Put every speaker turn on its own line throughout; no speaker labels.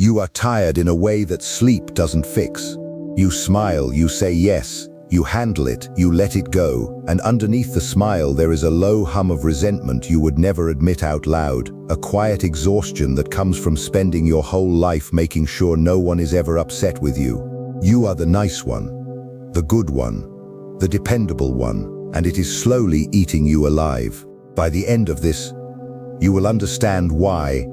You are tired in a way that sleep doesn't fix. You smile, you say yes, you handle it, you let it go, and underneath the smile there is a low hum of resentment you would never admit out loud, a quiet exhaustion that comes from spending your whole life making sure no one is ever upset with you. You are the nice one, the good one, the dependable one, and it is slowly eating you alive. By the end of this, you will understand why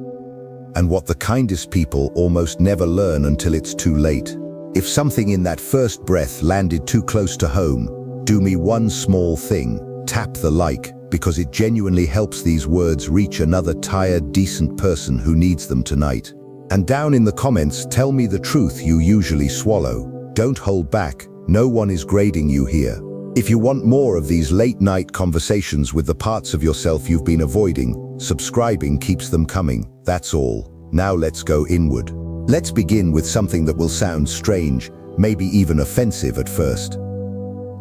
and what the kindest people almost never learn until it's too late. If something in that first breath landed too close to home, do me one small thing, tap the like, because it genuinely helps these words reach another tired, decent person who needs them tonight. And down in the comments, tell me the truth you usually swallow. Don't hold back, no one is grading you here. If you want more of these late-night conversations with the parts of yourself you've been avoiding, subscribing keeps them coming, that's all. Now let's go inward. Let's begin with something that will sound strange, maybe even offensive at first.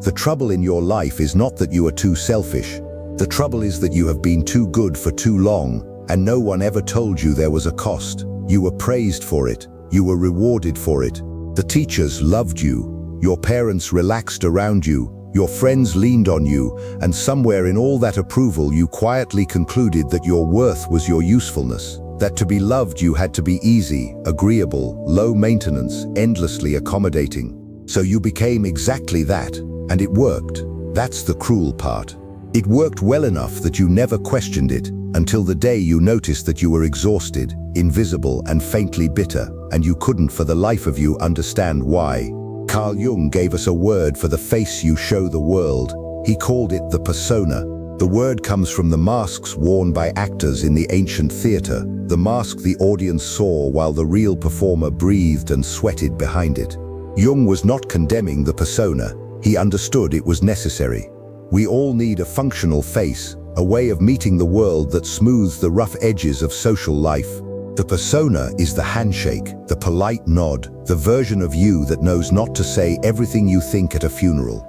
The trouble in your life is not that you are too selfish. The trouble is that you have been too good for too long, and no one ever told you there was a cost. You were praised for it. You were rewarded for it. The teachers loved you. Your parents relaxed around you. Your friends leaned on you, and somewhere in all that approval you quietly concluded that your worth was your usefulness. That to be loved you had to be easy, agreeable, low maintenance, endlessly accommodating. So you became exactly that, and it worked. That's the cruel part. It worked well enough that you never questioned it, until the day you noticed that you were exhausted, invisible and faintly bitter, and you couldn't for the life of you understand why. Carl Jung gave us a word for the face you show the world. He called it the persona. The word comes from the masks worn by actors in the ancient theater, the mask the audience saw while the real performer breathed and sweated behind it. Jung was not condemning the persona. He understood it was necessary. We all need a functional face, a way of meeting the world that smooths the rough edges of social life. The persona is the handshake, the polite nod, the version of you that knows not to say everything you think at a funeral.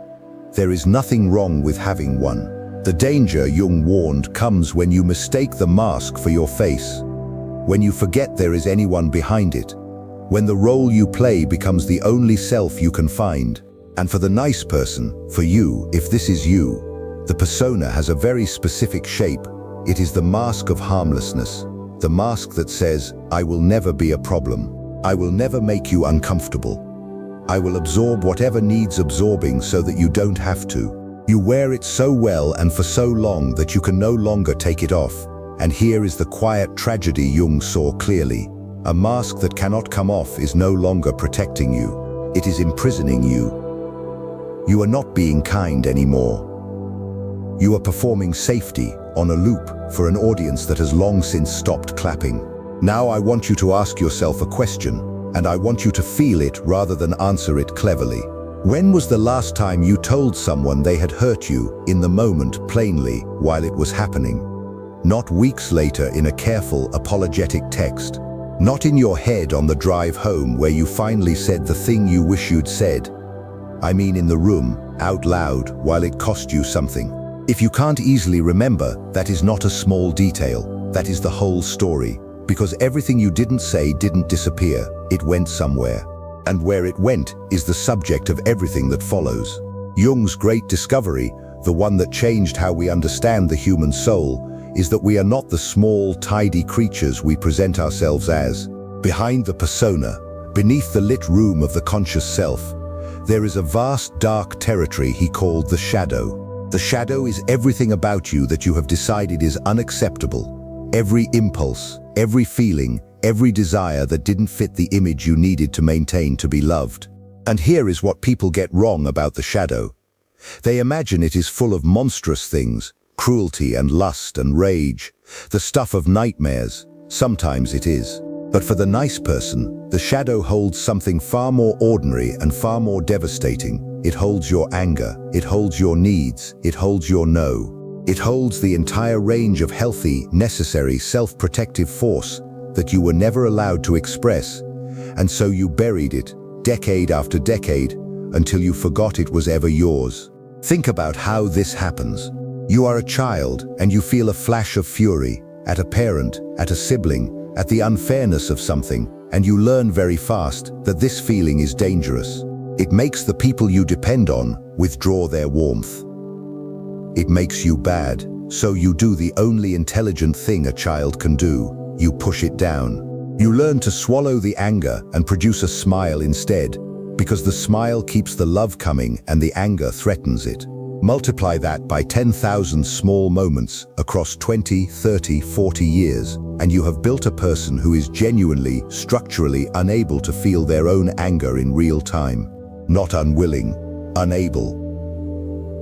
There is nothing wrong with having one. The danger, Jung warned, comes when you mistake the mask for your face, when you forget there is anyone behind it, when the role you play becomes the only self you can find. And for the nice person, for you, if this is you, the persona has a very specific shape. It is the mask of harmlessness. The mask that says, I will never be a problem. I will never make you uncomfortable. I will absorb whatever needs absorbing so that you don't have to. You wear it so well and for so long that you can no longer take it off. And here is the quiet tragedy Jung saw clearly. A mask that cannot come off is no longer protecting you. It is imprisoning you. You are not being kind anymore. You are performing safety on a loop for an audience that has long since stopped clapping. Now I want you to ask yourself a question, and I want you to feel it rather than answer it cleverly. When was the last time you told someone they had hurt you in the moment plainly while it was happening? Not weeks later in a careful, apologetic text. Not in your head on the drive home where you finally said the thing you wish you'd said. I mean in the room, out loud, while it cost you something. If you can't easily remember, that is not a small detail. That is the whole story. Because everything you didn't say didn't disappear. It went somewhere. And where it went is the subject of everything that follows. Jung's great discovery, the one that changed how we understand the human soul, is that we are not the small, tidy creatures we present ourselves as. Behind the persona, beneath the lit room of the conscious self, there is a vast dark territory he called the shadow. The shadow is everything about you that you have decided is unacceptable. Every impulse, every feeling, every desire that didn't fit the image you needed to maintain to be loved. And here is what people get wrong about the shadow. They imagine it is full of monstrous things, cruelty and lust and rage, the stuff of nightmares. Sometimes it is. But for the nice person, the shadow holds something far more ordinary and far more devastating. It holds your anger, it holds your needs, it holds your no. It holds the entire range of healthy, necessary, self-protective force that you were never allowed to express, and so you buried it, decade after decade, until you forgot it was ever yours. Think about how this happens. You are a child, and you feel a flash of fury, at a parent, at a sibling, at the unfairness of something, and you learn very fast that this feeling is dangerous. It makes the people you depend on withdraw their warmth. It makes you bad, so you do the only intelligent thing a child can do. You push it down. You learn to swallow the anger and produce a smile instead, because the smile keeps the love coming and the anger threatens it. Multiply that by 10,000 small moments across 20, 30, 40 years, and you have built a person who is genuinely, structurally unable to feel their own anger in real time. Not unwilling, unable.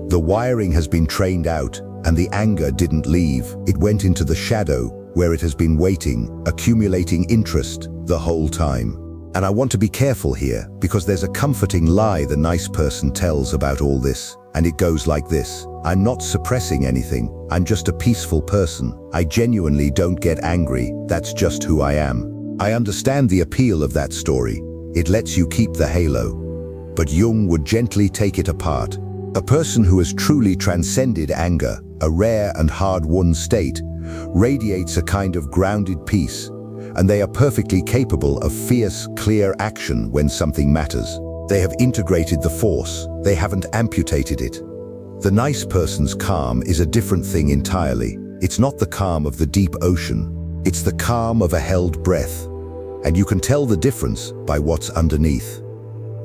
The wiring has been trained out, and the anger didn't leave. It went into the shadow, where it has been waiting, accumulating interest the whole time. And I want to be careful here, because there's a comforting lie the nice person tells about all this, and it goes like this. I'm not suppressing anything, I'm just a peaceful person. I genuinely don't get angry, that's just who I am. I understand the appeal of that story. It lets you keep the halo. But Jung would gently take it apart. A person who has truly transcended anger, a rare and hard-won state, radiates a kind of grounded peace, and they are perfectly capable of fierce, clear action when something matters. They have integrated the force, they haven't amputated it. The nice person's calm is a different thing entirely. It's not the calm of the deep ocean, it's the calm of a held breath. And you can tell the difference by what's underneath.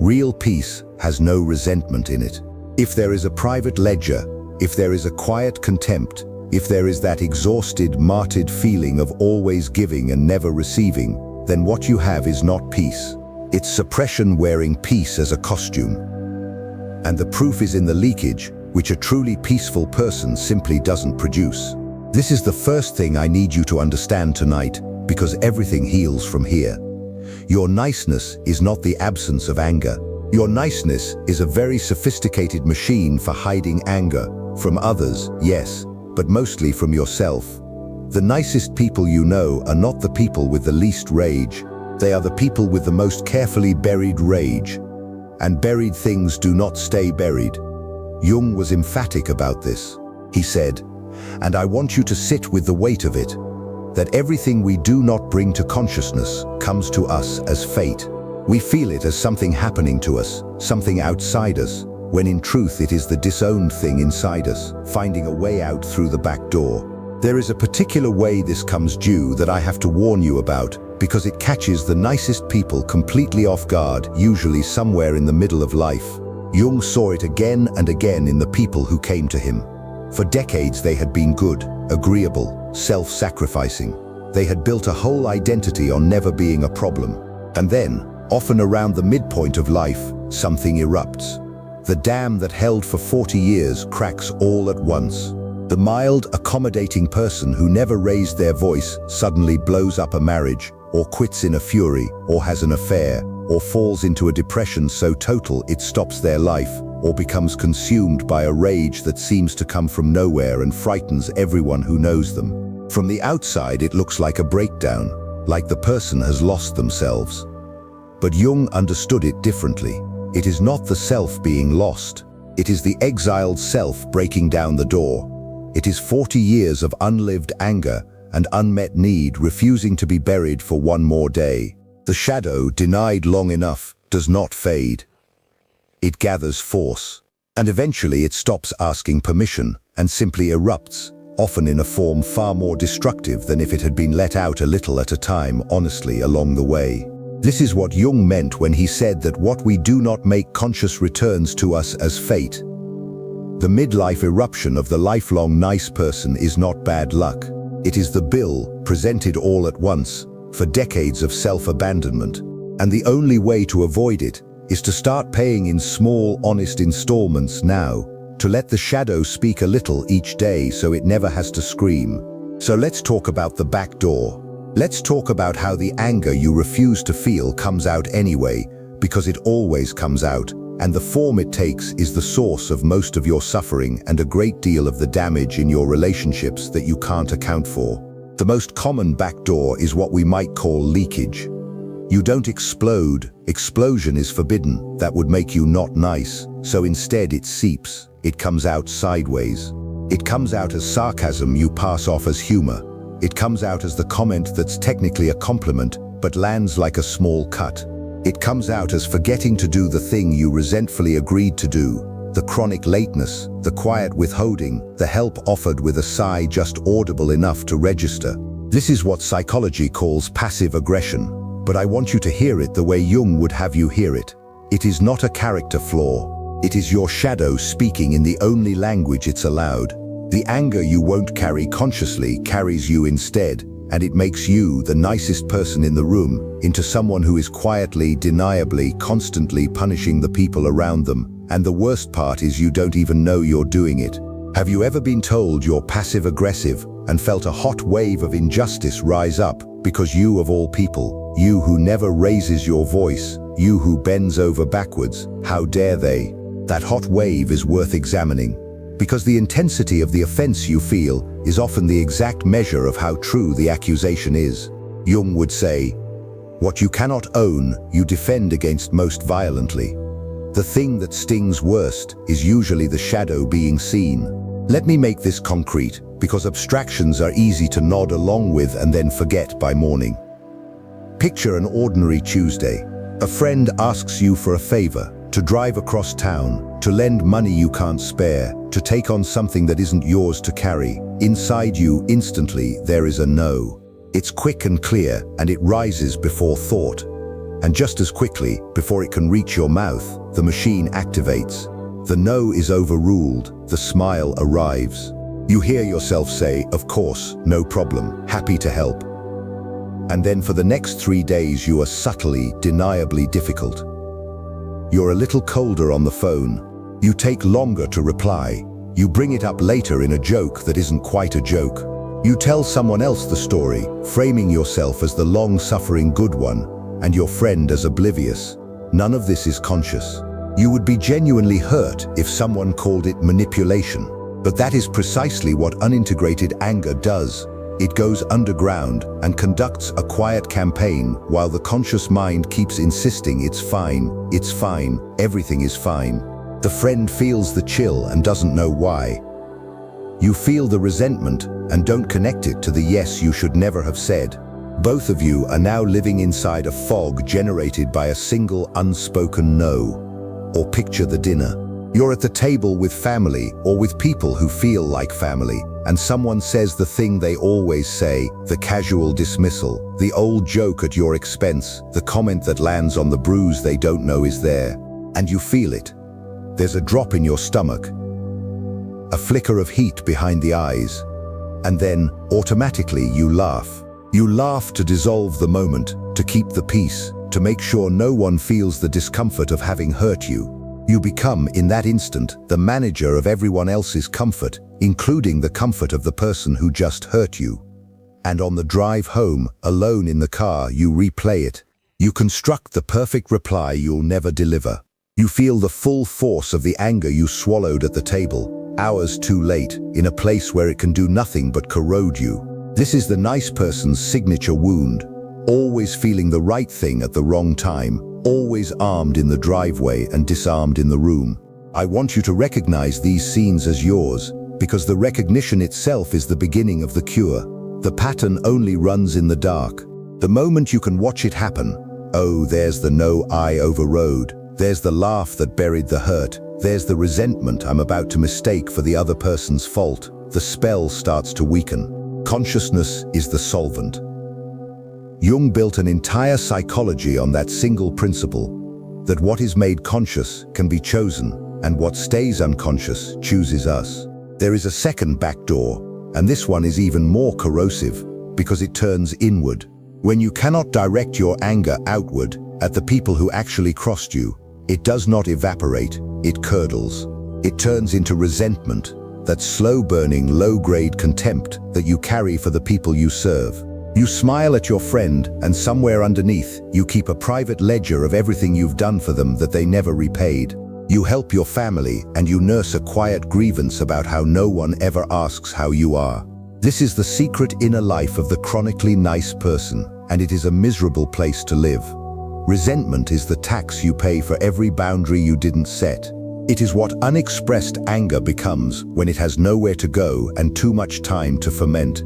Real peace has no resentment in it. If there is a private ledger, if there is a quiet contempt, if there is that exhausted, martyred feeling of always giving and never receiving, then what you have is not peace. It's suppression wearing peace as a costume. And the proof is in the leakage, which a truly peaceful person simply doesn't produce. This is the first thing I need you to understand tonight, because everything heals from here. Your niceness is not the absence of anger. Your niceness is a very sophisticated machine for hiding anger, from others, yes, but mostly from yourself. The nicest people you know are not the people with the least rage. They are the people with the most carefully buried rage. And buried things do not stay buried. Jung was emphatic about this. He said, and I want you to sit with the weight of it, that everything we do not bring to consciousness comes to us as fate. We feel it as something happening to us, something outside us, when in truth it is the disowned thing inside us, finding a way out through the back door. There is a particular way this comes due that I have to warn you about, because it catches the nicest people completely off guard, usually somewhere in the middle of life. Jung saw it again and again in the people who came to him. For decades they had been good, agreeable, self-sacrificing. They had built a whole identity on never being a problem. And then, often around the midpoint of life, something erupts. The dam that held for 40 years cracks all at once. The mild, accommodating person who never raised their voice suddenly blows up a marriage, or quits in a fury, or has an affair, or falls into a depression so total it stops their life, or becomes consumed by a rage that seems to come from nowhere and frightens everyone who knows them. From the outside it looks like a breakdown, like the person has lost themselves. But Jung understood it differently. It is not the self being lost. It is the exiled self breaking down the door. It is 40 years of unlived anger and unmet need refusing to be buried for one more day. The shadow, denied long enough, does not fade. It gathers force, and eventually it stops asking permission and simply erupts, often in a form far more destructive than if it had been let out a little at a time, honestly, along the way. This is what Jung meant when he said that what we do not make conscious returns to us as fate. The midlife eruption of the lifelong nice person is not bad luck. It is the bill, presented all at once, for decades of self-abandonment. And the only way to avoid it is to start paying in small, honest installments now, to let the shadow speak a little each day so it never has to scream. So let's talk about the back door. Let's talk about how the anger you refuse to feel comes out anyway, because it always comes out, and the form it takes is the source of most of your suffering and a great deal of the damage in your relationships that you can't account for. The most common back door is what we might call leakage. You don't explode. Explosion is forbidden. That would make you not nice. So instead it seeps. It comes out sideways. It comes out as sarcasm you pass off as humor. It comes out as the comment that's technically a compliment, but lands like a small cut. It comes out as forgetting to do the thing you resentfully agreed to do, the chronic lateness, the quiet withholding, the help offered with a sigh just audible enough to register. This is what psychology calls passive aggression, but I want you to hear it the way Jung would have you hear it. It is not a character flaw. It is your shadow speaking in the only language it's allowed. The anger you won't carry consciously carries you instead, and it makes you, the nicest person in the room, into someone who is quietly, deniably, constantly punishing the people around them. And the worst part is you don't even know you're doing it. Have you ever been told you're passive-aggressive and felt a hot wave of injustice rise up because you, of all people, you who never raises your voice, you who bends over backwards, how dare they? That hot wave is worth examining, because the intensity of the offense you feel is often the exact measure of how true the accusation is. Jung would say, "What you cannot own, you defend against most violently." The thing that stings worst is usually the shadow being seen. Let me make this concrete, because abstractions are easy to nod along with and then forget by morning. Picture an ordinary Tuesday. A friend asks you for a favor, to drive across town, to lend money you can't spare, to take on something that isn't yours to carry. Inside you, instantly, there is a no. It's quick and clear, and it rises before thought. And just as quickly, before it can reach your mouth, the machine activates. The no is overruled, the smile arrives. You hear yourself say, "Of course, no problem, happy to help." And then for the next 3 days you are subtly, deniably difficult. You're a little colder on the phone. You take longer to reply. You bring it up later in a joke that isn't quite a joke. You tell someone else the story, framing yourself as the long-suffering good one, and your friend as oblivious. None of this is conscious. You would be genuinely hurt if someone called it manipulation. But that is precisely what unintegrated anger does. It goes underground and conducts a quiet campaign while the conscious mind keeps insisting it's fine, everything is fine. The friend feels the chill and doesn't know why. You feel the resentment and don't connect it to the yes you should never have said. Both of you are now living inside a fog generated by a single unspoken no. Or picture the dinner. You're at the table with family or with people who feel like family, and someone says the thing they always say, the casual dismissal, the old joke at your expense, the comment that lands on the bruise they don't know is there. And you feel it. There's a drop in your stomach, a flicker of heat behind the eyes, and then, automatically, you laugh. You laugh to dissolve the moment, to keep the peace, to make sure no one feels the discomfort of having hurt you. You become, in that instant, the manager of everyone else's comfort, including the comfort of the person who just hurt you. And on the drive home, alone in the car, you replay it. You construct the perfect reply you'll never deliver. You feel the full force of the anger you swallowed at the table, hours too late, in a place where it can do nothing but corrode you. This is the nice person's signature wound, always feeling the right thing at the wrong time, always armed in the driveway and disarmed in the room. I want you to recognize these scenes as yours, because the recognition itself is the beginning of the cure. The pattern only runs in the dark. The moment you can watch it happen, oh, there's the no I overrode, there's the laugh that buried the hurt, there's the resentment I'm about to mistake for the other person's fault. The spell starts to weaken. Consciousness is the solvent. Jung built an entire psychology on that single principle, that what is made conscious can be chosen, and what stays unconscious chooses us. There is a second back door, and this one is even more corrosive, because it turns inward. When you cannot direct your anger outward, at the people who actually crossed you, it does not evaporate, it curdles. It turns into resentment, that slow-burning, low-grade contempt that you carry for the people you serve. You smile at your friend, and somewhere underneath, you keep a private ledger of everything you've done for them that they never repaid. You help your family, and you nurse a quiet grievance about how no one ever asks how you are. This is the secret inner life of the chronically nice person, and it is a miserable place to live. Resentment is the tax you pay for every boundary you didn't set. It is what unexpressed anger becomes when it has nowhere to go and too much time to ferment.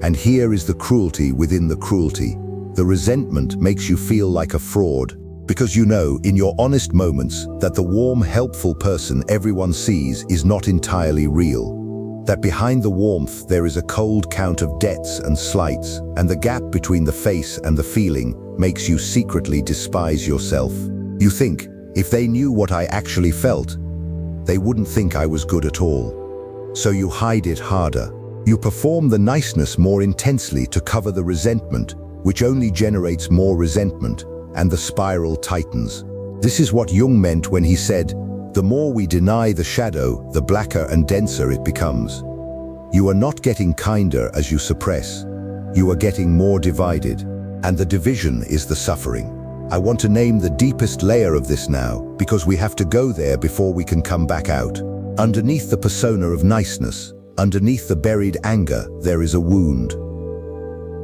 And here is the cruelty within the cruelty. The resentment makes you feel like a fraud, because you know in your honest moments that the warm, helpful person everyone sees is not entirely real. That behind the warmth there is a cold count of debts and slights, and the gap between the face and the feeling makes you secretly despise yourself. You think, if they knew what I actually felt, they wouldn't think I was good at all. So you hide it harder. You perform the niceness more intensely to cover the resentment, which only generates more resentment, and the spiral tightens. This is what Jung meant when he said, "The more we deny the shadow, the blacker and denser it becomes." You are not getting kinder as you suppress. You are getting more divided, and the division is the suffering. I want to name the deepest layer of this now, because we have to go there before we can come back out. Underneath the persona of niceness, underneath the buried anger, there is a wound.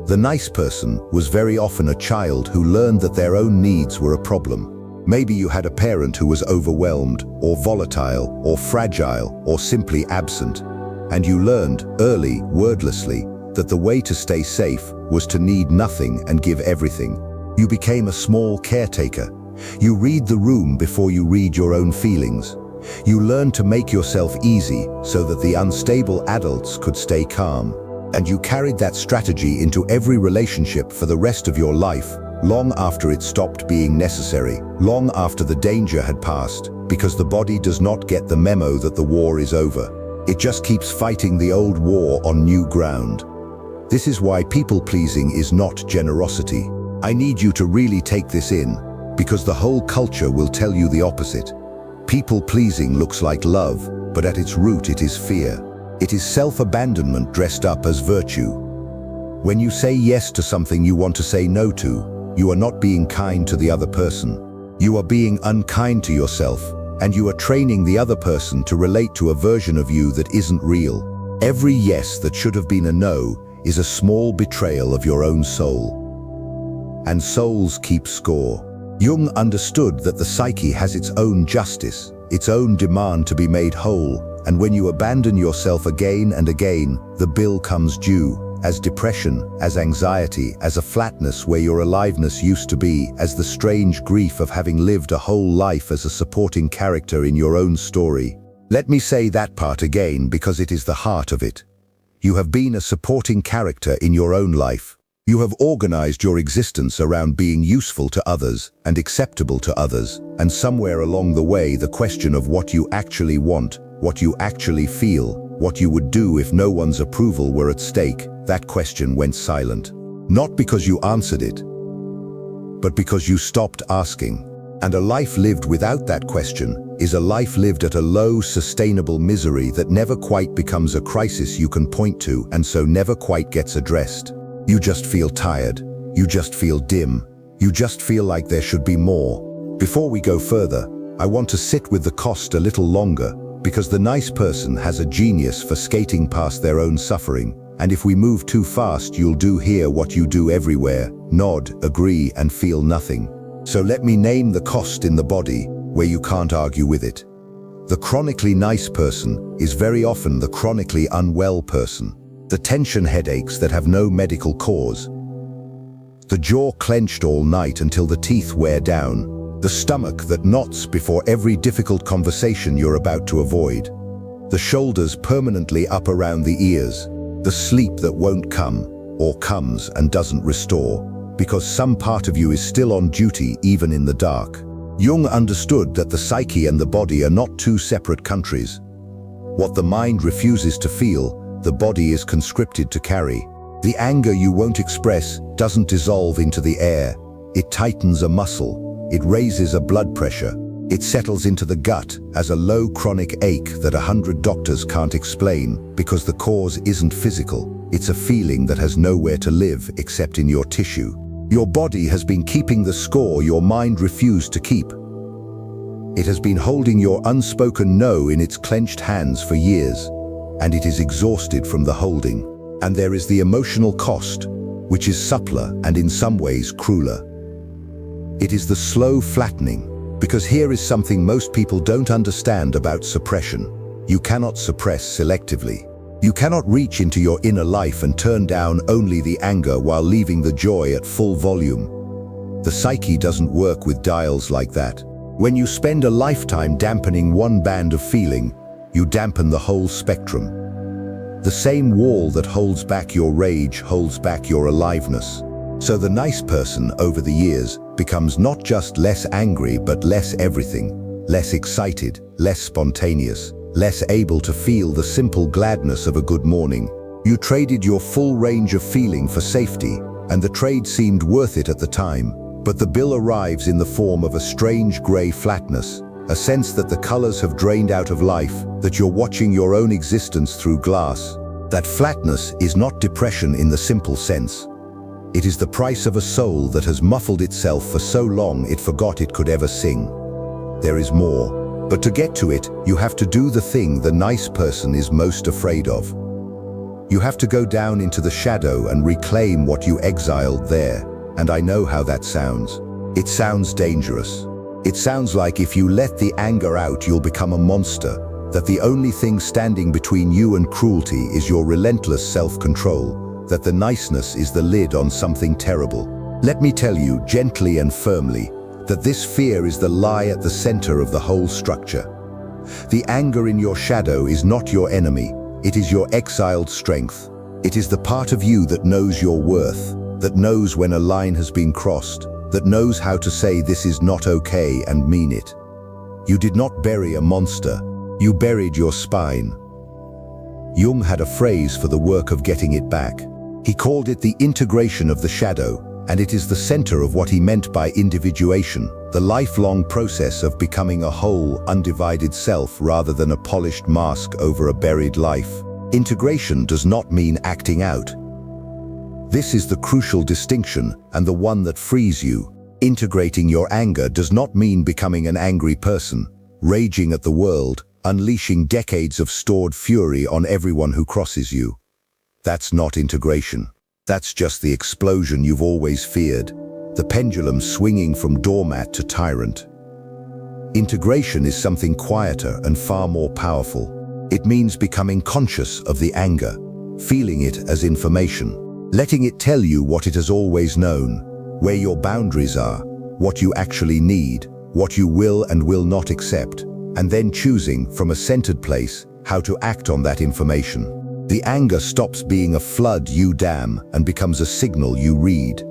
The nice person was very often a child who learned that their own needs were a problem. Maybe you had a parent who was overwhelmed, or volatile, or fragile, or simply absent. And you learned, early, wordlessly, that the way to stay safe was to need nothing and give everything. You became a small caretaker. You read the room before you read your own feelings. You learned to make yourself easy so that the unstable adults could stay calm. And you carried that strategy into every relationship for the rest of your life, long after it stopped being necessary, long after the danger had passed, because the body does not get the memo that the war is over. It just keeps fighting the old war on new ground. This is why people-pleasing is not generosity. I need you to really take this in, because the whole culture will tell you the opposite. People-pleasing looks like love, but at its root it is fear. It is self-abandonment dressed up as virtue. When you say yes to something you want to say no to, you are not being kind to the other person. You are being unkind to yourself, and you are training the other person to relate to a version of you that isn't real. Every yes that should have been a no is a small betrayal of your own soul. And souls keep score. Jung understood that the psyche has its own justice, its own demand to be made whole, and when you abandon yourself again and again, the bill comes due, as depression, as anxiety, as a flatness where your aliveness used to be, as the strange grief of having lived a whole life as a supporting character in your own story. Let me say that part again because it is the heart of it. You have been a supporting character in your own life. You have organized your existence around being useful to others and acceptable to others, and somewhere along the way the question of what you actually want, what you actually feel, what you would do if no one's approval were at stake, that question went silent. Not because you answered it, but because you stopped asking. And a life lived without that question is a life lived at a low, sustainable misery that never quite becomes a crisis you can point to and so never quite gets addressed. You just feel tired. You just feel dim. You just feel like there should be more. Before we go further, I want to sit with the cost a little longer, because the nice person has a genius for skating past their own suffering, and if we move too fast you'll do here what you do everywhere, nod, agree and feel nothing. So let me name the cost in the body, where you can't argue with it. The chronically nice person is very often the chronically unwell person. The tension headaches that have no medical cause. The jaw clenched all night until the teeth wear down. The stomach that knots before every difficult conversation you're about to avoid. The shoulders permanently up around the ears. The sleep that won't come, or comes and doesn't restore, because some part of you is still on duty even in the dark. Jung understood that the psyche and the body are not two separate countries. What the mind refuses to feel, the body is conscripted to carry. The anger you won't express doesn't dissolve into the air. It tightens a muscle. It raises a blood pressure. It settles into the gut as a low chronic ache that 100 doctors can't explain because the cause isn't physical. It's a feeling that has nowhere to live except in your tissue. Your body has been keeping the score your mind refused to keep. It has been holding your unspoken no in its clenched hands for years, and it is exhausted from the holding. And there is the emotional cost, which is subtler and in some ways crueler. It is the slow flattening, because here is something most people don't understand about suppression. You cannot suppress selectively. You cannot reach into your inner life and turn down only the anger while leaving the joy at full volume. The psyche doesn't work with dials like that. When you spend a lifetime dampening one band of feeling, you dampen the whole spectrum. The same wall that holds back your rage holds back your aliveness. So the nice person over the years becomes not just less angry but less everything, less excited, less spontaneous, less able to feel the simple gladness of a good morning. You traded your full range of feeling for safety, and the trade seemed worth it at the time, but the bill arrives in the form of a strange grey flatness, a sense that the colors have drained out of life, that you're watching your own existence through glass. That flatness is not depression in the simple sense. It is the price of a soul that has muffled itself for so long it forgot it could ever sing. There is more. But to get to it, you have to do the thing the nice person is most afraid of. You have to go down into the shadow and reclaim what you exiled there. And I know how that sounds. It sounds dangerous. It sounds like if you let the anger out, you'll become a monster, that the only thing standing between you and cruelty is your relentless self-control, that the niceness is the lid on something terrible. Let me tell you, gently and firmly, that this fear is the lie at the center of the whole structure. The anger in your shadow is not your enemy, it is your exiled strength. It is the part of you that knows your worth, that knows when a line has been crossed, that knows how to say this is not okay and mean it. You did not bury a monster, you buried your spine. Jung had a phrase for the work of getting it back. He called it the integration of the shadow, and it is the center of what he meant by individuation, the lifelong process of becoming a whole, undivided self rather than a polished mask over a buried life. Integration does not mean acting out. This is the crucial distinction and the one that frees you. Integrating your anger does not mean becoming an angry person, raging at the world, unleashing decades of stored fury on everyone who crosses you. That's not integration. That's just the explosion you've always feared, the pendulum swinging from doormat to tyrant. Integration is something quieter and far more powerful. It means becoming conscious of the anger, feeling it as information, letting it tell you what it has always known, where your boundaries are, what you actually need, what you will and will not accept, and then choosing, from a centered place, how to act on that information. The anger stops being a flood you dam and becomes a signal you read.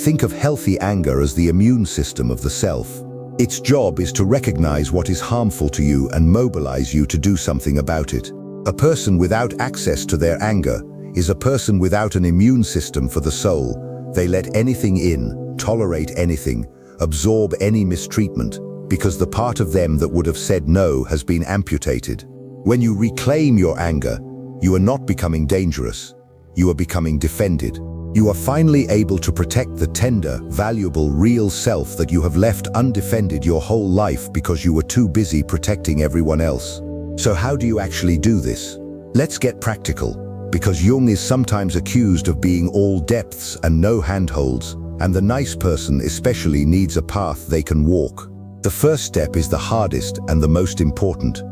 Think of healthy anger as the immune system of the self. Its job is to recognize what is harmful to you and mobilize you to do something about it. A person without access to their anger is a person without an immune system for the soul. They let anything in, tolerate anything, absorb any mistreatment, because the part of them that would have said no has been amputated. When you reclaim your anger, you are not becoming dangerous. You are becoming defended. You are finally able to protect the tender, valuable, real self that you have left undefended your whole life because you were too busy protecting everyone else. So how do you actually do this? Let's get practical, because Jung is sometimes accused of being all depths and no handholds, and the nice person especially needs a path they can walk. The first step is the hardest and the most important.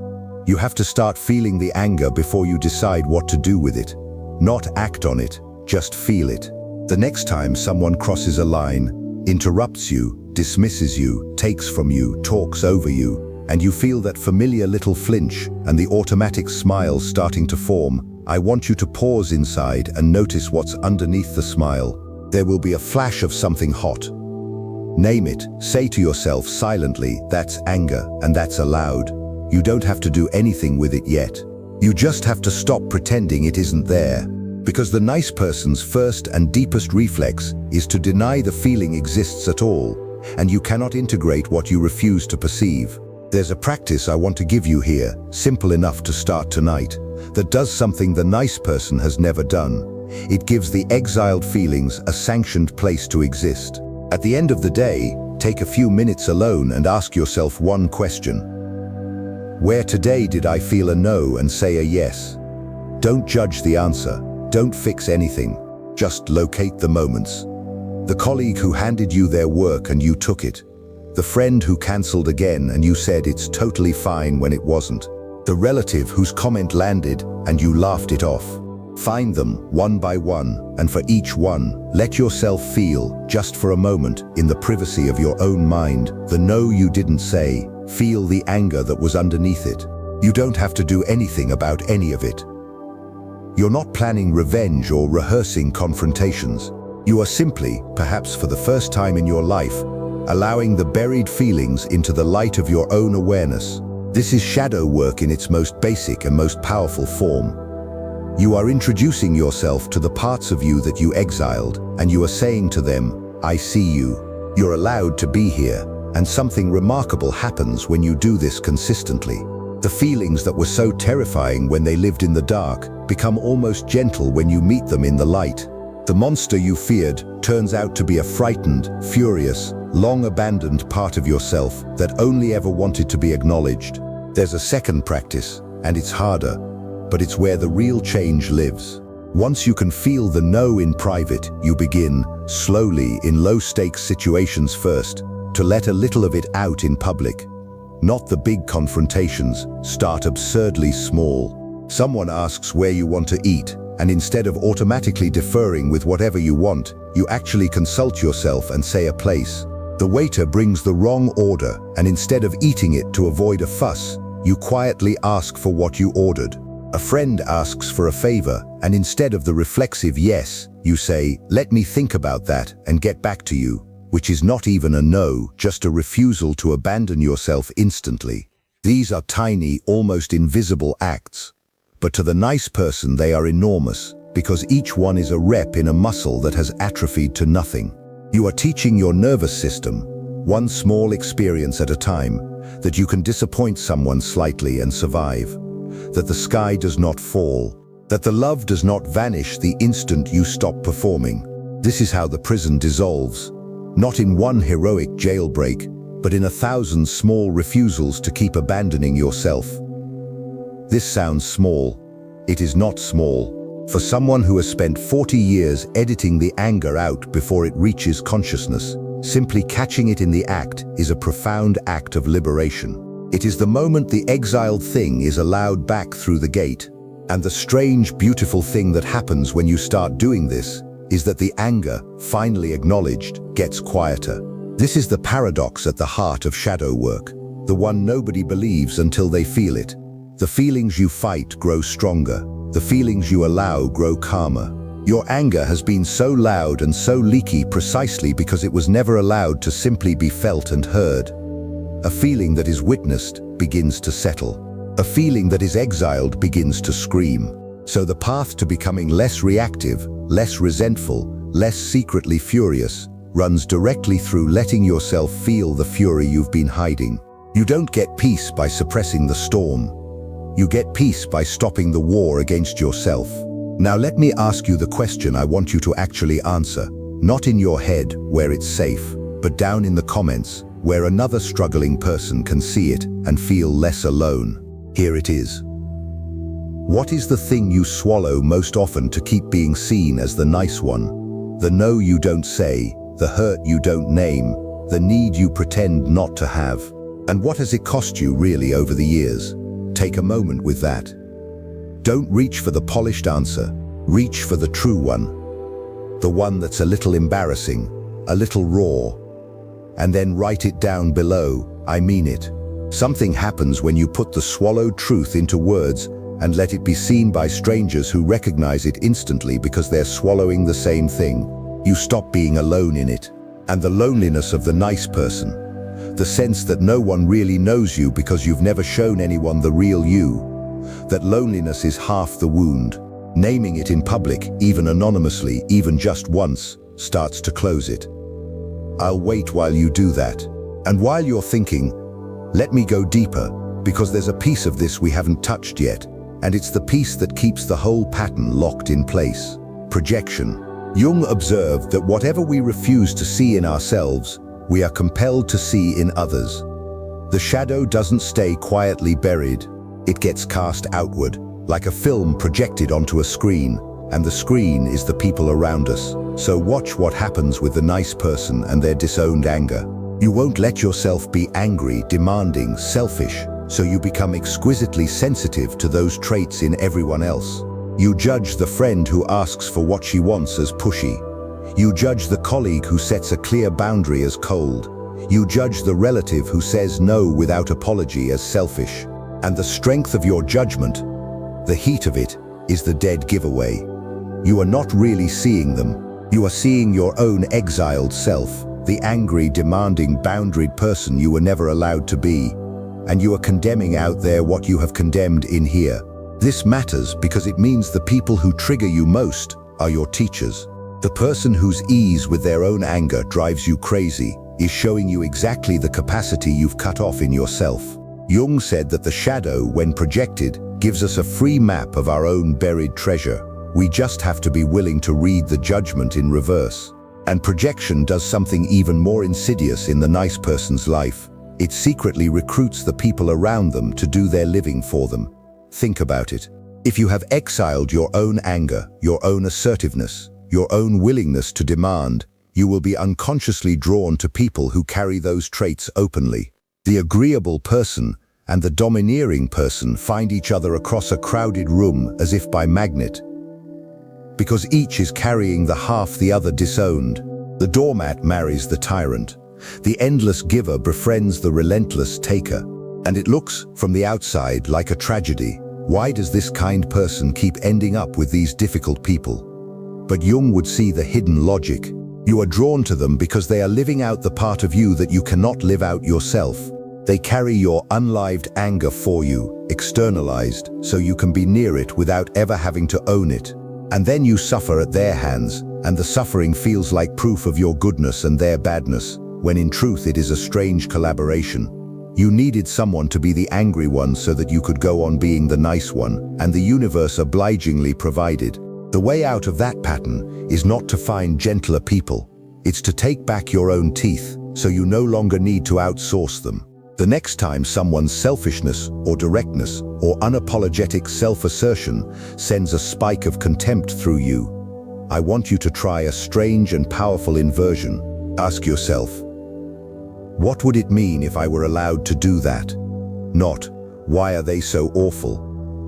You have to start feeling the anger before you decide what to do with it. Not act on it, just feel it. The next time someone crosses a line, interrupts you, dismisses you, takes from you, talks over you, and you feel that familiar little flinch and the automatic smile starting to form, I want you to pause inside and notice what's underneath the smile. There will be a flash of something hot. Name it, say to yourself silently, that's anger, and that's allowed. You don't have to do anything with it yet. You just have to stop pretending it isn't there. Because the nice person's first and deepest reflex is to deny the feeling exists at all, and you cannot integrate what you refuse to perceive. There's a practice I want to give you here, simple enough to start tonight, that does something the nice person has never done. It gives the exiled feelings a sanctioned place to exist. At the end of the day, take a few minutes alone and ask yourself one question. Where today did I feel a no and say a yes? Don't judge the answer. Don't fix anything. Just locate the moments. The colleague who handed you their work and you took it. The friend who cancelled again and you said it's totally fine when it wasn't. The relative whose comment landed and you laughed it off. Find them one by one, and for each one, let yourself feel, just for a moment, in the privacy of your own mind, the no you didn't say. Feel the anger that was underneath it. You don't have to do anything about any of it. You're not planning revenge or rehearsing confrontations. You are simply, perhaps for the first time in your life, allowing the buried feelings into the light of your own awareness. This is shadow work in its most basic and most powerful form. You are introducing yourself to the parts of you that you exiled, and you are saying to them, I see you. You're allowed to be here, and something remarkable happens when you do this consistently. The feelings that were so terrifying when they lived in the dark become almost gentle when you meet them in the light. The monster you feared turns out to be a frightened, furious, long-abandoned part of yourself that only ever wanted to be acknowledged. There's a second practice, and it's harder, but it's where the real change lives. Once you can feel the no in private, you begin, slowly, in low-stakes situations first, to let a little of it out in public. Not the big confrontations. Start absurdly small. Someone asks where you want to eat, and instead of automatically deferring with whatever you want, you actually consult yourself and say a place. The waiter brings the wrong order, and instead of eating it to avoid a fuss, you quietly ask for what you ordered. A friend asks for a favor, and instead of the reflexive yes, you say, let me think about that and get back to you, which is not even a no, just a refusal to abandon yourself instantly. These are tiny, almost invisible acts. But to the nice person they are enormous, because each one is a rep in a muscle that has atrophied to nothing. You are teaching your nervous system, one small experience at a time, that you can disappoint someone slightly and survive, that the sky does not fall, that the love does not vanish the instant you stop performing. This is how the prison dissolves, not in one heroic jailbreak, but in 1,000 small refusals to keep abandoning yourself. This sounds small. It is not small. For someone who has spent 40 years editing the anger out before it reaches consciousness, simply catching it in the act is a profound act of liberation. It is the moment the exiled thing is allowed back through the gate. And the strange, beautiful thing that happens when you start doing this is that the anger, finally acknowledged, gets quieter. This is the paradox at the heart of shadow work, the one nobody believes until they feel it. The feelings you fight grow stronger. The feelings you allow grow calmer. Your anger has been so loud and so leaky precisely because it was never allowed to simply be felt and heard. A feeling that is witnessed begins to settle. A feeling that is exiled begins to scream. So the path to becoming less reactive, less resentful, less secretly furious, runs directly through letting yourself feel the fury you've been hiding. You don't get peace by suppressing the storm. You get peace by stopping the war against yourself. Now let me ask you the question I want you to actually answer, not in your head, where it's safe, but down in the comments, where another struggling person can see it and feel less alone. Here it is. What is the thing you swallow most often to keep being seen as the nice one? The no you don't say, the hurt you don't name, the need you pretend not to have. And what has it cost you really over the years? Take a moment with that. Don't reach for the polished answer. Reach for the true one. The one that's a little embarrassing, a little raw. And then write it down below, I mean it. Something happens when you put the swallowed truth into words and let it be seen by strangers who recognize it instantly because they're swallowing the same thing. You stop being alone in it. And the loneliness of the nice person, the sense that no one really knows you because you've never shown anyone the real you, that loneliness is half the wound. Naming it in public, even anonymously, even just once, starts to close it. I'll wait while you do that. And while you're thinking, let me go deeper, because there's a piece of this we haven't touched yet, and it's the piece that keeps the whole pattern locked in place. Projection. Jung observed that whatever we refuse to see in ourselves, we are compelled to see in others. The shadow doesn't stay quietly buried. It gets cast outward, like a film projected onto a screen, and the screen is the people around us. So watch what happens with the nice person and their disowned anger. You won't let yourself be angry, demanding, selfish. so you become exquisitely sensitive to those traits in everyone else. You judge the friend who asks for what she wants as pushy. You judge the colleague who sets a clear boundary as cold. You judge the relative who says no without apology as selfish. And the strength of your judgment, the heat of it, is the dead giveaway. You are not really seeing them. You are seeing your own exiled self, the angry, demanding, boundaried person you were never allowed to be. And you are condemning out there what you have condemned in here. This matters because it means the people who trigger you most are your teachers. The person whose ease with their own anger drives you crazy is showing you exactly the capacity you've cut off in yourself. Jung said that the shadow, when projected, gives us a free map of our own buried treasure. We just have to be willing to read the judgment in reverse. And projection does something even more insidious in the nice person's life. It secretly recruits the people around them to do their living for them. Think about it. If you have exiled your own anger, your own assertiveness, your own willingness to demand, you will be unconsciously drawn to people who carry those traits openly. The agreeable person and the domineering person find each other across a crowded room as if by magnet, because each is carrying the half the other disowned. The doormat marries the tyrant. The endless giver befriends the relentless taker. And it looks, from the outside, like a tragedy. Why does this kind person keep ending up with these difficult people? But Jung would see the hidden logic. You are drawn to them because they are living out the part of you that you cannot live out yourself. They carry your unlived anger for you, externalized, so you can be near it without ever having to own it. And then you suffer at their hands, and the suffering feels like proof of your goodness and their badness, when in truth it is a strange collaboration. You needed someone to be the angry one so that you could go on being the nice one, and the universe obligingly provided. The way out of that pattern is not to find gentler people. It's to take back your own teeth, so you no longer need to outsource them. The next time someone's selfishness or directness or unapologetic self-assertion sends a spike of contempt through you, I want you to try a strange and powerful inversion. Ask yourself, what would it mean if I were allowed to do that? Not, why are they so awful?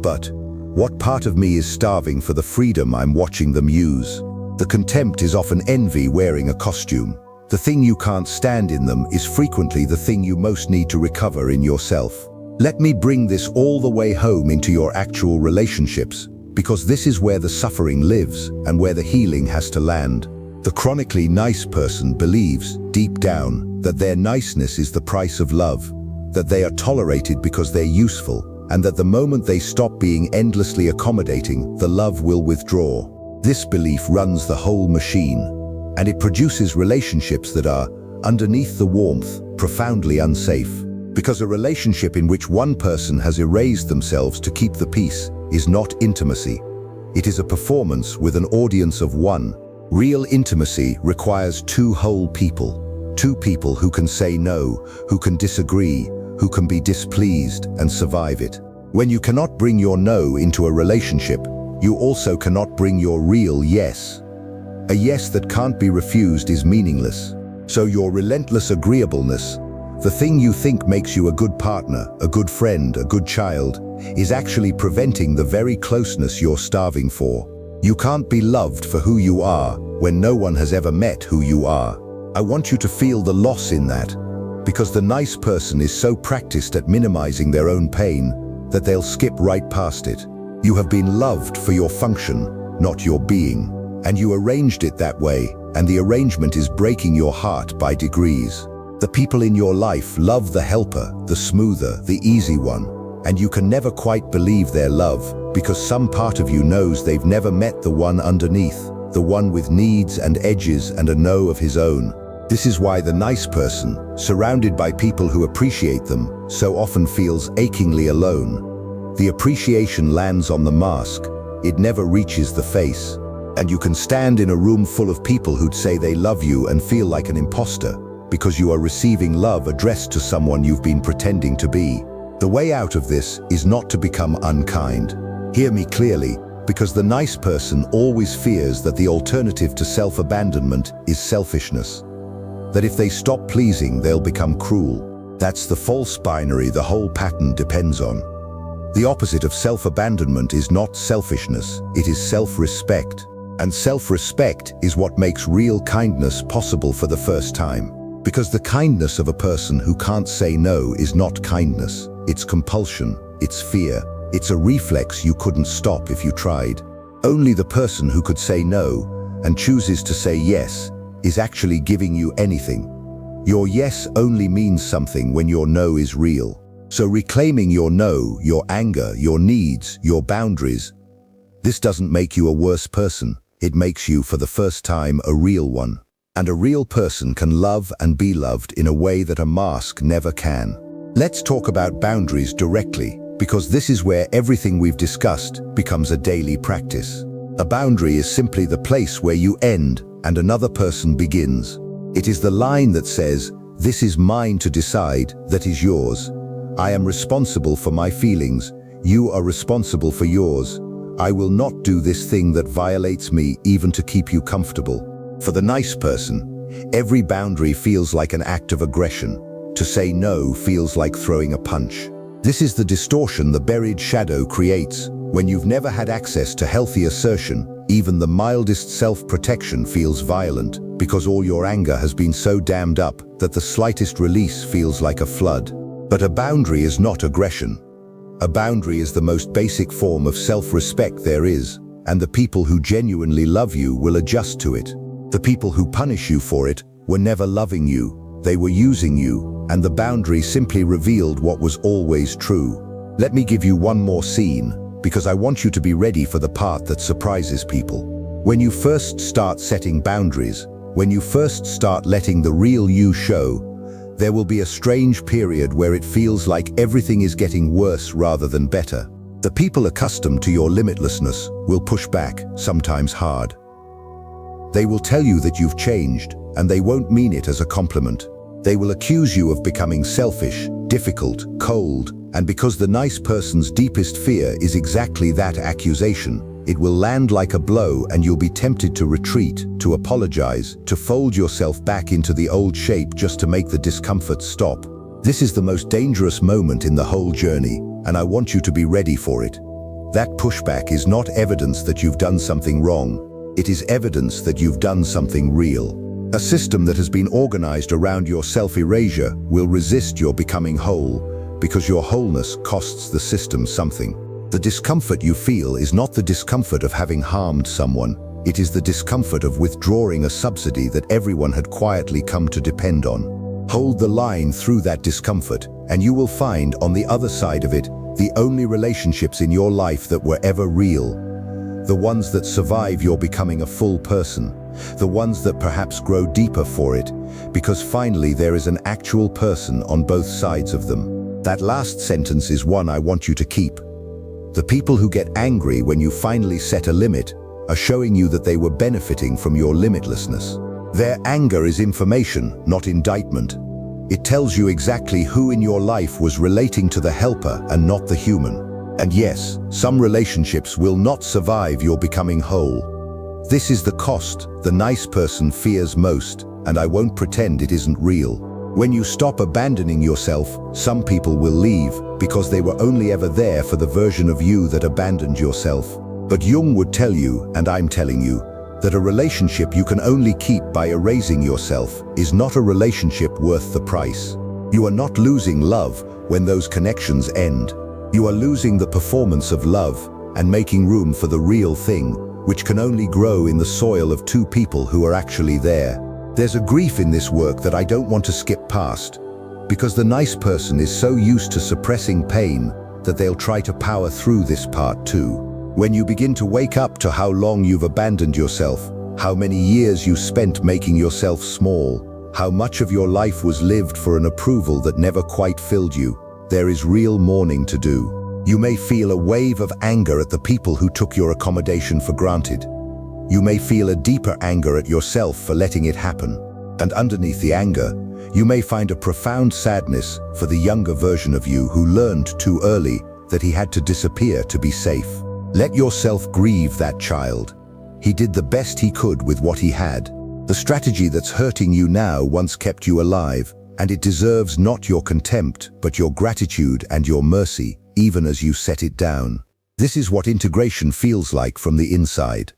But, what part of me is starving for the freedom I'm watching them use? The contempt is often envy wearing a costume. The thing you can't stand in them is frequently the thing you most need to recover in yourself. Let me bring this all the way home into your actual relationships, because this is where the suffering lives and where the healing has to land. The chronically nice person believes, deep down, that their niceness is the price of love, that they are tolerated because they're useful, and that the moment they stop being endlessly accommodating, the love will withdraw. This belief runs the whole machine. And it produces relationships that are, underneath the warmth, profoundly unsafe. Because a relationship in which one person has erased themselves to keep the peace is not intimacy. It is a performance with an audience of one. Real intimacy requires two whole people. Two people who can say no, who can disagree, who can be displeased and survive it. When you cannot bring your no into a relationship, you also cannot bring your real yes. A yes that can't be refused is meaningless. So your relentless agreeableness, the thing you think makes you a good partner, a good friend, a good child, is actually preventing the very closeness you're starving for. You can't be loved for who you are when no one has ever met who you are. I want you to feel the loss in that, because the nice person is so practiced at minimizing their own pain that they'll skip right past it. You have been loved for your function, not your being. And you arranged it that way, and the arrangement is breaking your heart by degrees. The people in your life love the helper, the smoother, the easy one, and you can never quite believe their love, because some part of you knows they've never met the one underneath, the one with needs and edges and a no of his own. This is why the nice person, surrounded by people who appreciate them, so often feels achingly alone. The appreciation lands on the mask, it never reaches the face. And you can stand in a room full of people who'd say they love you and feel like an imposter, because you are receiving love addressed to someone you've been pretending to be. The way out of this is not to become unkind. Hear me clearly, because the nice person always fears that the alternative to self-abandonment is selfishness. That if they stop pleasing, they'll become cruel. That's the false binary the whole pattern depends on. The opposite of self-abandonment is not selfishness, it is self-respect. And self-respect is what makes real kindness possible for the first time. Because the kindness of a person who can't say no is not kindness. It's compulsion, it's fear, it's a reflex you couldn't stop if you tried. Only the person who could say no and chooses to say yes is actually giving you anything. Your yes only means something when your no is real. So reclaiming your no, your anger, your needs, your boundaries, this doesn't make you a worse person. It makes you, for the first time, a real one. And a real person can love and be loved in a way that a mask never can. Let's talk about boundaries directly, because this is where everything we've discussed becomes a daily practice. A boundary is simply the place where you end and another person begins. It is the line that says, "This is mine to decide, that is yours. I am responsible for my feelings, you are responsible for yours. I will not do this thing that violates me even to keep you comfortable." For the nice person, every boundary feels like an act of aggression. To say no feels like throwing a punch. This is the distortion the buried shadow creates. When you've never had access to healthy assertion, even the mildest self-protection feels violent, because all your anger has been so dammed up that the slightest release feels like a flood. But a boundary is not aggression. A boundary is the most basic form of self-respect there is, and the people who genuinely love you will adjust to it. The people who punish you for it were never loving you, they were using you, and the boundary simply revealed what was always true. Let me give you one more scene, because I want you to be ready for the part that surprises people. When you first start setting boundaries, when you first start letting the real you show, there will be a strange period where it feels like everything is getting worse rather than better. The people accustomed to your limitlessness will push back, sometimes hard. They will tell you that you've changed, and they won't mean it as a compliment. They will accuse you of becoming selfish, difficult, cold, and because the nice person's deepest fear is exactly that accusation, it will land like a blow and you'll be tempted to retreat, to apologize, to fold yourself back into the old shape just to make the discomfort stop. This is the most dangerous moment in the whole journey, and I want you to be ready for it. That pushback is not evidence that you've done something wrong. It is evidence that you've done something real. A system that has been organized around your self-erasure will resist your becoming whole, because your wholeness costs the system something. The discomfort you feel is not the discomfort of having harmed someone. It is the discomfort of withdrawing a subsidy that everyone had quietly come to depend on. Hold the line through that discomfort, and you will find on the other side of it the only relationships in your life that were ever real. The ones that survive your becoming a full person. The ones that perhaps grow deeper for it, because finally there is an actual person on both sides of them. That last sentence is one I want you to keep. The people who get angry when you finally set a limit are showing you that they were benefiting from your limitlessness. Their anger is information, not indictment. It tells you exactly who in your life was relating to the helper and not the human. And yes, some relationships will not survive your becoming whole. This is the cost the nice person fears most, and I won't pretend it isn't real. When you stop abandoning yourself, some people will leave because they were only ever there for the version of you that abandoned yourself. But Jung would tell you, and I'm telling you, that a relationship you can only keep by erasing yourself is not a relationship worth the price. You are not losing love when those connections end. You are losing the performance of love and making room for the real thing, which can only grow in the soil of two people who are actually there. There's a grief in this work that I don't want to skip past, because the nice person is so used to suppressing pain that they'll try to power through this part too. When you begin to wake up to how long you've abandoned yourself, how many years you spent making yourself small, how much of your life was lived for an approval that never quite filled you, there is real mourning to do. You may feel a wave of anger at the people who took your accommodation for granted. You may feel a deeper anger at yourself for letting it happen. And underneath the anger, you may find a profound sadness for the younger version of you who learned too early that he had to disappear to be safe. Let yourself grieve that child. He did the best he could with what he had. The strategy that's hurting you now once kept you alive, and it deserves not your contempt, but your gratitude and your mercy, even as you set it down. This is what integration feels like from the inside.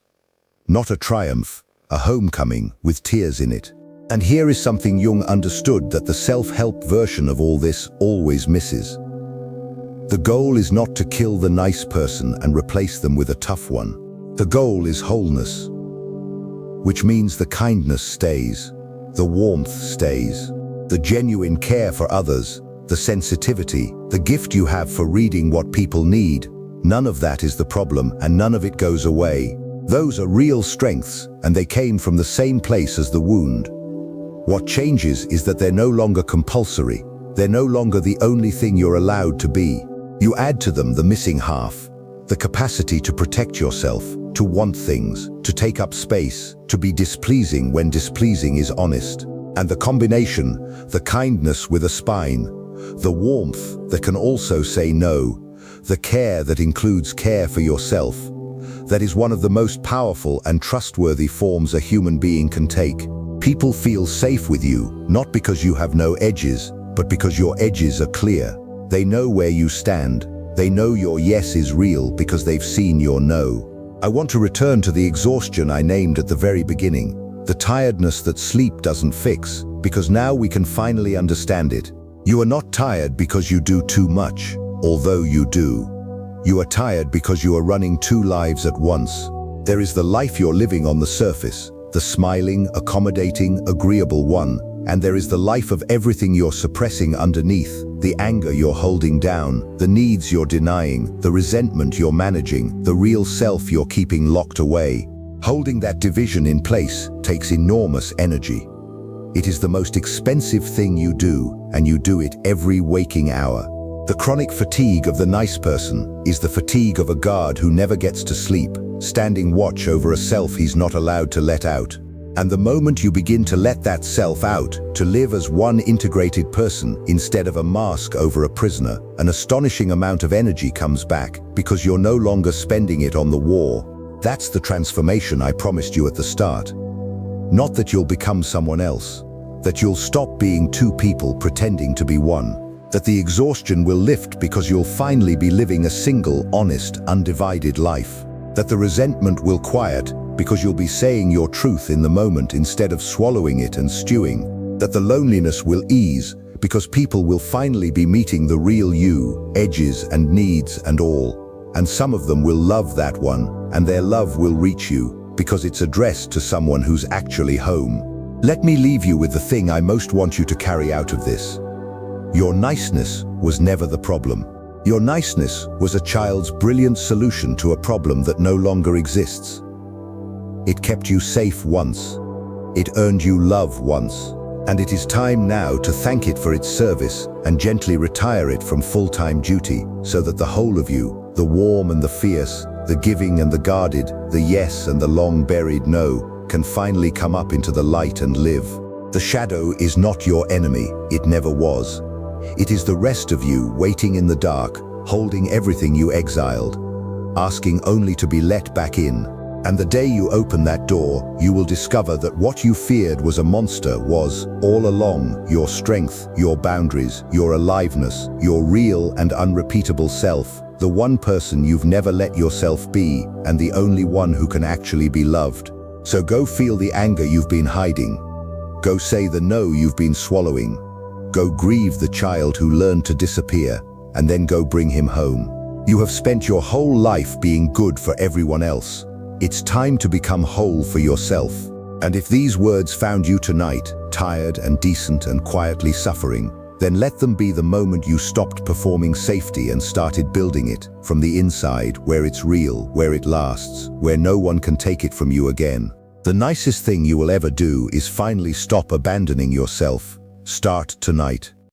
Not a triumph, a homecoming with tears in it. And here is something Jung understood that the self-help version of all this always misses. The goal is not to kill the nice person and replace them with a tough one. The goal is wholeness, which means the kindness stays, the warmth stays, the genuine care for others, the sensitivity, the gift you have for reading what people need. None of that is the problem, and none of it goes away. Those are real strengths, and they came from the same place as the wound. What changes is that they're no longer compulsory. They're no longer the only thing you're allowed to be. You add to them the missing half, the capacity to protect yourself, to want things, to take up space, to be displeasing when displeasing is honest. And the combination, the kindness with a spine, the warmth that can also say no, the care that includes care for yourself, that is one of the most powerful and trustworthy forms a human being can take. People feel safe with you, not because you have no edges, but because your edges are clear. They know where you stand. They know your yes is real because they've seen your no. I want to return to the exhaustion I named at the very beginning, the tiredness that sleep doesn't fix, because now we can finally understand it. You are not tired because you do too much, although you do. You are tired because you are running two lives at once. There is the life you're living on the surface, the smiling, accommodating, agreeable one, and there is the life of everything you're suppressing underneath, the anger you're holding down, the needs you're denying, the resentment you're managing, the real self you're keeping locked away. Holding that division in place takes enormous energy. It is the most expensive thing you do, and you do it every waking hour. The chronic fatigue of the nice person is the fatigue of a guard who never gets to sleep, standing watch over a self he's not allowed to let out. And the moment you begin to let that self out, to live as one integrated person instead of a mask over a prisoner, an astonishing amount of energy comes back because you're no longer spending it on the war. That's the transformation I promised you at the start. Not that you'll become someone else, that you'll stop being two people pretending to be one. That the exhaustion will lift because you'll finally be living a single, honest, undivided life. That the resentment will quiet because you'll be saying your truth in the moment instead of swallowing it and stewing. That the loneliness will ease because people will finally be meeting the real you, edges and needs and all. And some of them will love that one, and their love will reach you because it's addressed to someone who's actually home. Let me leave you with the thing I most want you to carry out of this. Your niceness was never the problem. Your niceness was a child's brilliant solution to a problem that no longer exists. It kept you safe once. It earned you love once. And it is time now to thank it for its service and gently retire it from full-time duty so that the whole of you, the warm and the fierce, the giving and the guarded, the yes and the long-buried no, can finally come up into the light and live. The shadow is not your enemy. It never was. It is the rest of you waiting in the dark, holding everything you exiled, asking only to be let back in. And the day you open that door, you will discover that what you feared was a monster was, all along, your strength, your boundaries, your aliveness, your real and unrepeatable self, the one person you've never let yourself be, and the only one who can actually be loved. So go feel the anger you've been hiding. Go say the no you've been swallowing. Go grieve the child who learned to disappear, and then go bring him home. You have spent your whole life being good for everyone else. It's time to become whole for yourself. And if these words found you tonight, tired and decent and quietly suffering, then let them be the moment you stopped performing safety and started building it from the inside, where it's real, where it lasts, where no one can take it from you again. The nicest thing you will ever do is finally stop abandoning yourself. Start tonight.